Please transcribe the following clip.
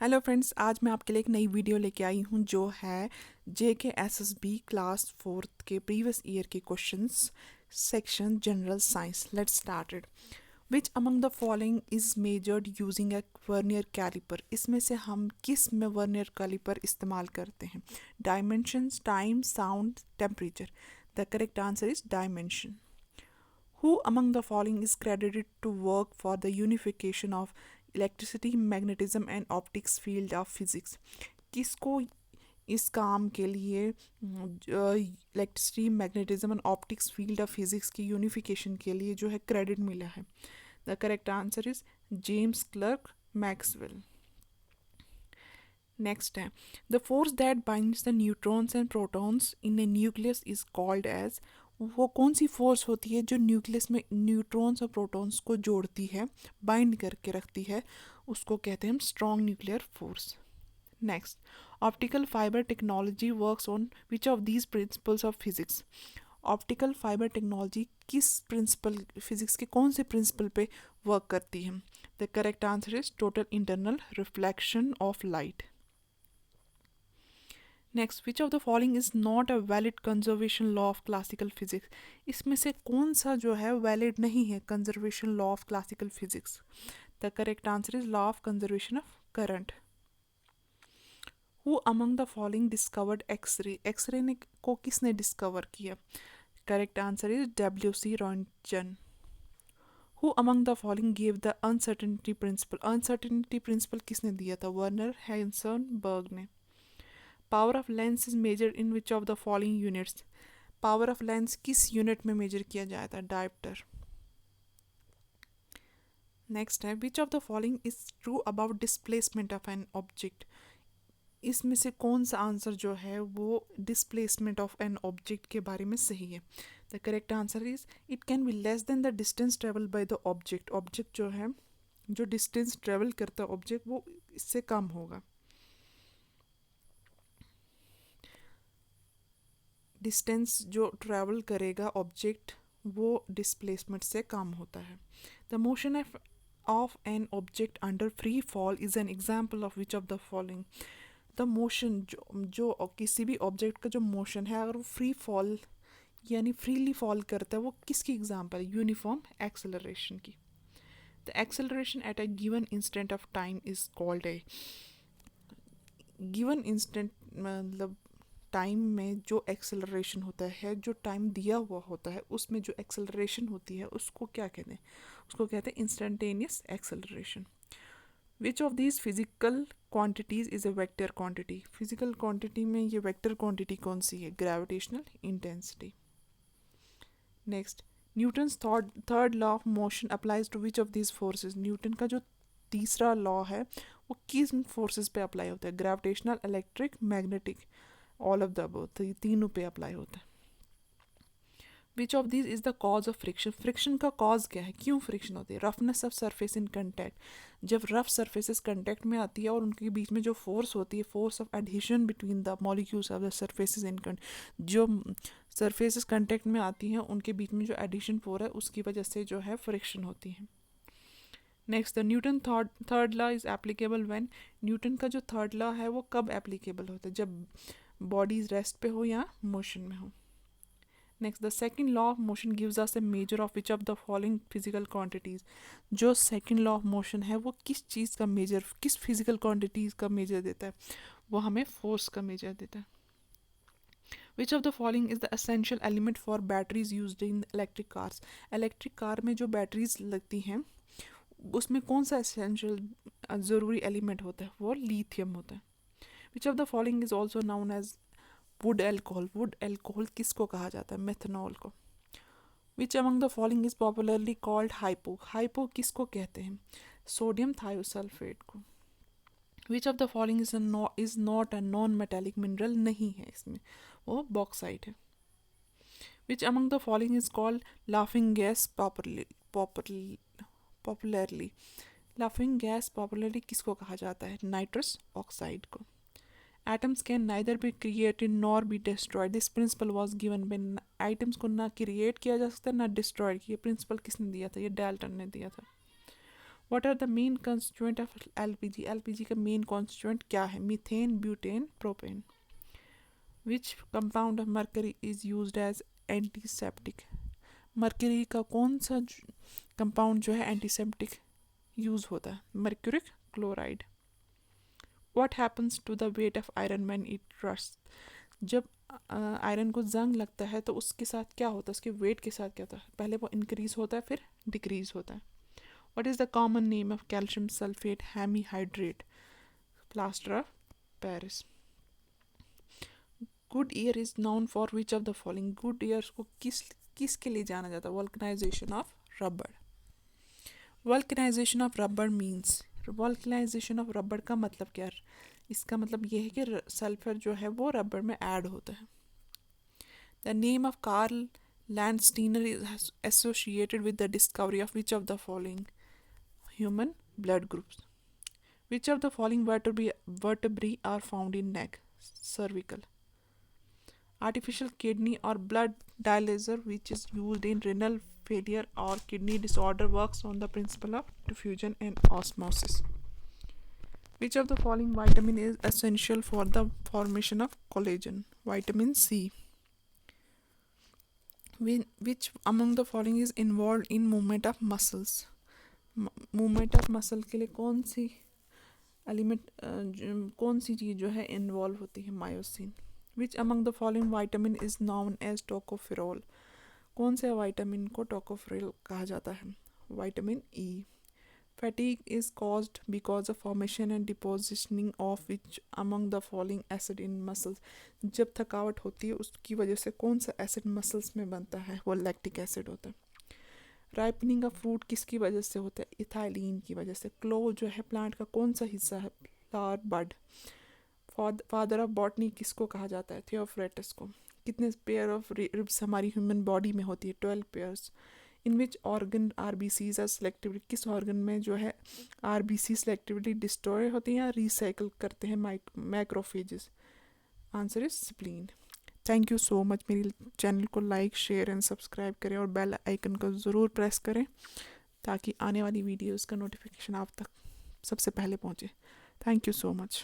Hello friends, आज मैं आपके लिए एक नई वीडियो लेके आई हूँ जो है JKSSB क्लास 4th के प्रीवियस ईयर के questions section general science. Let's started. Which among the following is measured using a vernier calliper? इसमें से हम किस में वर्नियर कैलिपर इस्तेमाल करते हैं? Dimensions, time, sound, temperature. The correct answer is dimension. Who among the following is credited to work for the unification of electricity, magnetism and optics field of physics? किसको इस काम के लिए electricity, magnetism and optics field of physics की unification के लिए जो है क्रेडिट मिला है? The correct answer is James Clerk Maxwell. Next है, the force that binds the neutrons and protons in a nucleus is called as. वो कौन सी फोर्स होती है जो न्यूक्लियस में न्यूट्रॉन्स और प्रोटॉन्स को जोड़ती है, बाइंड करके रखती है? उसको कहते हैं हम strong nuclear force. Next, optical fibre technology works on which of these principles of physics? Optical fibre technology किस प्रिंसिपल, फिजिक्स के कौन से प्रिंसिपल पे वर्क करती है? The correct answer is total internal reflection of light. Next, which of the following is not a valid conservation law of classical physics? इसमें से कौन सा जो है वैलिड नहीं है conservation law of classical physics? The correct answer is law of conservation of current. Who among the following discovered X-ray? X-ray ने को किसने डिस्कवर किया? Correct answer is WC Roentgen. Who among the following give the uncertainty principle? Uncertainty principle किसने दिया था? Werner Heisenberg ने। Power of lens is measured in which of the following units? Power of lens किस unit में measure किया जाता है? Dioptre. Next है, which of the following is true about displacement of an object? इसमें से कौन सा आंसर जो है वो डिस्प्लेसमेंट ऑफ एन ऑब्जेक्ट के बारे में सही है? The correct answer is it can be less than the distance travel by the object. Object जो है, जो डिस्टेंस ट्रेवल करता है ऑब्जेक्ट, वो इससे कम होगा। डिस्टेंस जो ट्रैवल करेगा ऑब्जेक्ट, वो डिस्प्लेसमेंट से कम होता है। The motion of an object under free fall is an example of which of the following? The motion जो किसी भी ऑब्जेक्ट का जो मोशन है, अगर वो फ्री फॉल यानी फ्रीली फॉल करता है, वो किसकी एग्जाम्पल है? यूनिफॉर्म एक्सेलरेशन की। The acceleration at a given instant of time is called a. Given instant मतलब टाइम में जो एक्सेलरेशन होता है, जो टाइम दिया हुआ होता है उसमें जो एक्सेलरेशन होती है उसको क्या कहते हैं? उसको कहते हैं instantaneous acceleration. Which of these physical quantities is a vector quantity? Physical quantity में ये वेक्टर क्वांटिटी कौन सी है? Gravitational intensity. Next, Newton's third law of motion applies to which of these forces? Newton का जो तीसरा लॉ है वो किस फोर्सेस पे अप्लाई होता है? Gravitational, electric, magnetic, all of the above. तो ये तीनों पे अप्लाई होता है। Which of this is the cause of friction? Friction का कॉज क्या है? क्यों फ्रिक्शन होती है? Roughness of surface in contact. जब रफ सरफेसेस कंटैक्ट में आती है और उनके बीच में जो फोर्स होती है, force of adhesion between the molecules of the surfaces in जो सरफेसेस कंटैक्ट में आती हैं उनके बीच में जो एडिशन फोर्स है उसकी वजह से जो है फ्रिक्शन होती है। Next, the Newton third law is applicable when? Newton का जो थर्ड लॉ है वो कब एप्लीकेबल होता है? जब बॉडीज रेस्ट पे हो या मोशन में हो। Next, the second law of motion gives us A measure of which of the following physical quantities? जो सेकंड लॉ ऑफ मोशन है वो किस चीज़ का मेजर, किस फिजिकल क्वांटिटीज का मेजर देता है? वो हमें फोर्स का मेजर देता है। Which of the following is the essential element for batteries used in electric cars? Electric car में जो बैटरीज लगती हैं उसमें कौन सा एसेंशियल ज़रूरी एलिमेंट होता है? वो लिथियम होता है। Which of the following is also known as wood alcohol? Wood alcohol किसको कहा जाता है? मेथनॉल को। Which among the following is popularly called hypo? Hypo किसको कहते हैं? सोडियम थायोसल्फेट को। Which of the following is not a non metallic mineral? नहीं है इसमें, वो बॉक्साइट है। Which among the following is called laughing gas popularly? Laughing gas popularly किसको कहा जाता है? नाइट्रस ऑक्साइड को। Atoms can neither be created nor be destroyed. This principle was given by items को ना क्रिएट किया जा सकता है ना डिस्ट्रॉय किया। प्रिंसिपल किसने दिया था? ये डाल्टन ने दिया था। What are the main constituent of LPG? LPG का मेन कॉन्स्टिट्यूएंट क्या है? Methane, butane, propane. Which compound of mercury is used as antiseptic? Mercury का कौन सा कंपाउंड जो है एंटीसेप्टिक यूज होता है? Mercuric chloride. What happens to the weight of iron when it rust? जब आयरन को जंग लगता है तो उसके साथ क्या होता है? उसके वेट के साथ क्या होता है? पहले वो इंक्रीज होता है, फिर डिक्रीज होता है। What is the common name of calcium sulphate hemihydrate? Plaster of Paris. Goodyear is known for which of the following? Goodyear को किसके लिए जाना जाता है? Vulcanisation of rubber. Vulcanisation of rubber means, vulcanisation of rubber का मतलब क्या है? इसका मतलब ये है कि सल्फर जो है वो रबर में ऐड होता है। The name of Karl Landsteiner is associated with the discovery of which of the following? Human blood groups. Which of the following vertebrae are found in neck? Cervical. Artificial kidney or blood dialyzer which is used in renal failure or kidney disorder works on the principle of diffusion and osmosis. Which of the following vitamin is essential for the formation of collagen? Vitamin C. Which among the following is involved in movement of muscles? Movement of muscle के लिए कौन सी element कौन सी चीज़ जो है involve होती है? Myosin. Which among the following vitamin is known as tocopherol? कौन से वाइटामिन को टोकोफेरोल कहा जाता है? Vitamin E. Fatigue is caused because of formation and depositioning of which among the following acid in muscles? जब थकावट होती है उसकी वजह से कौन सा एसिड मसल्स में बनता है? वो लैक्टिक एसिड होता है। राइपनिंग ऑफ फ्रूट किसकी वजह से होता है? इथाइलिन की वजह से। क्लो जो है प्लांट का कौन सा हिस्सा है? Flower bud. Father of botany किसको कहा जाता है? थियोफ्रेटस को। कितने पेयर ऑफ रिब्स हमारी ह्यूमन बॉडी में होती है? 12 pairs. In which organ RBCs are selectively? किस ऑर्गन में जो है आरबीसी सेलेक्टिवली डिस्ट्रॉय होते हैं या रिसाइकल करते हैं macrophages? Answer is spleen. Thank you so much. मेरी चैनल को लाइक, शेयर एंड सब्सक्राइब करें और बेल आइकन को ज़रूर प्रेस करें ताकि आने वाली वीडियोज़ का नोटिफिकेशन आप तक सबसे पहले पहुँचे। Thank you so much.